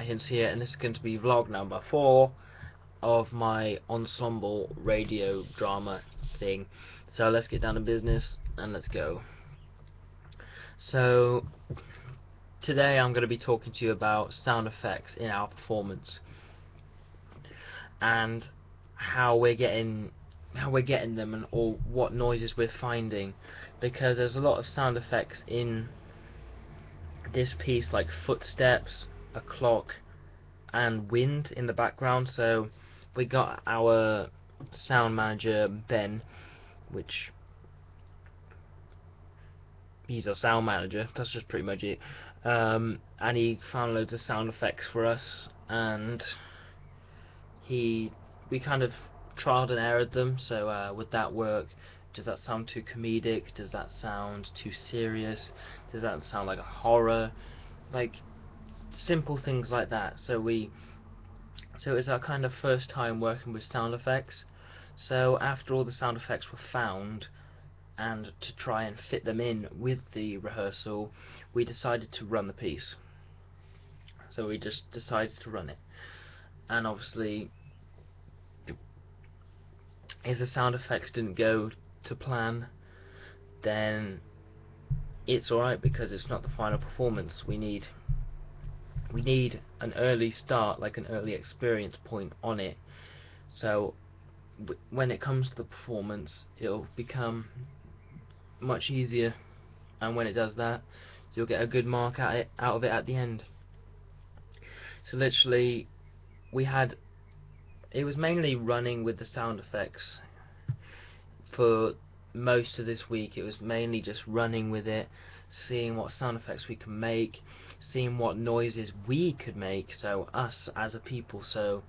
Hints here, and this is going to be vlog number 4 of my Ensemble radio drama thing. So let's get down to business and let's go. So today I'm going to be talking to you about sound effects in our performance and how we're getting them, and or what noises we're finding, because there's a lot of sound effects in this piece, like footsteps, a clock, and wind in the background. So we got our sound manager Ben, which he's our sound manager, that's just pretty much it, and he found loads of sound effects for us, and we kind of trialed and errored them. So would that work? Does that sound too comedic? Does that sound too serious? Does that sound like a horror? Like simple things like that. So it was our kind of first time working with sound effects. So after all the sound effects were found, and to try and fit them in with the rehearsal, we decided to run the piece. So we just decided to run it, and obviously if the sound effects didn't go to plan, then it's alright, because it's not the final performance. We need an early start, like an early experience point on it, so when it comes to the performance it'll become much easier, and when it does that, you'll get a good mark out of it at the end. So literally it was mainly running with the sound effects for most of this week. It was mainly just running with it, seeing what sound effects we can make, seeing what noises we could make, so us as a people. So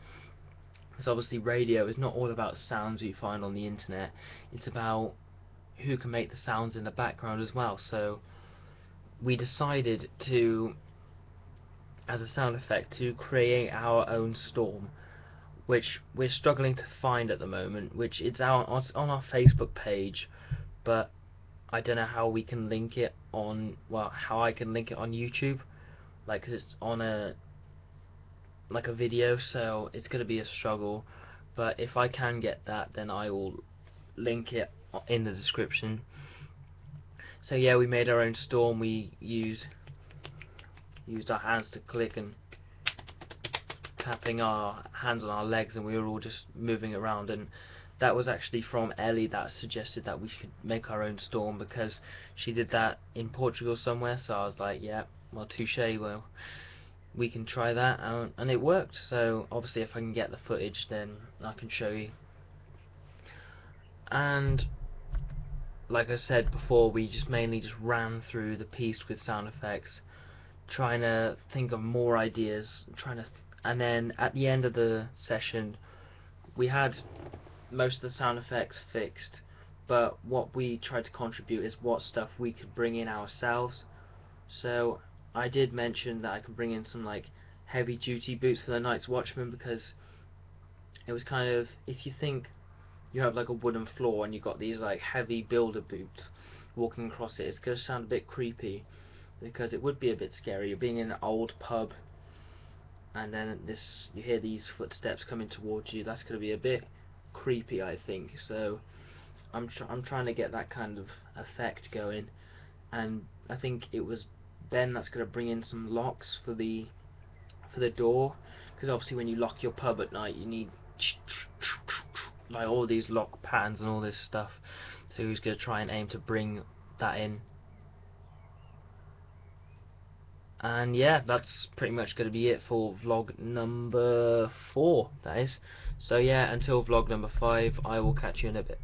because obviously radio is not all about sounds you find on the internet, it's about who can make the sounds in the background as well. So we decided to, as a sound effect, to create our own storm, which we're struggling to find at the moment, which it's on our Facebook page, but I don't know how we can link it on, well, how I can link it on YouTube, like, 'cause it's on a video, so it's going to be a struggle. But if I can get that, then I will link it in the description. So yeah, we made our own storm. We used our hands to click, and tapping our hands on our legs, and we were all just moving around. And that was actually from Ellie that suggested that we should make our own storm, because she did that in Portugal somewhere. So I was like, yeah, well, touche, well, we can try that out, and it worked. So obviously if I can get the footage, then I can show you. And like I said before, we mainly ran through the piece with sound effects, trying to think of more ideas, and then at the end of the session we had most of the sound effects fixed, but what we tried to contribute is what stuff we could bring in ourselves. So I did mention that I could bring in some like heavy duty boots for the Night's Watchman, because it was kind of, if you think you have like a wooden floor and you've got these like heavy builder boots walking across it, it's going to sound a bit creepy, because it would be a bit scary. You're being in an old pub, and then you hear these footsteps coming towards you. That's going to be a bit creepy, I think. So I'm trying to get that kind of effect going, and I think it was Ben that's going to bring in some locks for the door, because obviously when you lock your pub at night, you need like all these lock patterns and all this stuff. So he's going to try and aim to bring that in. And yeah, that's pretty much going to be it for vlog number 4, that is. So yeah, until vlog number 5, I will catch you in a bit.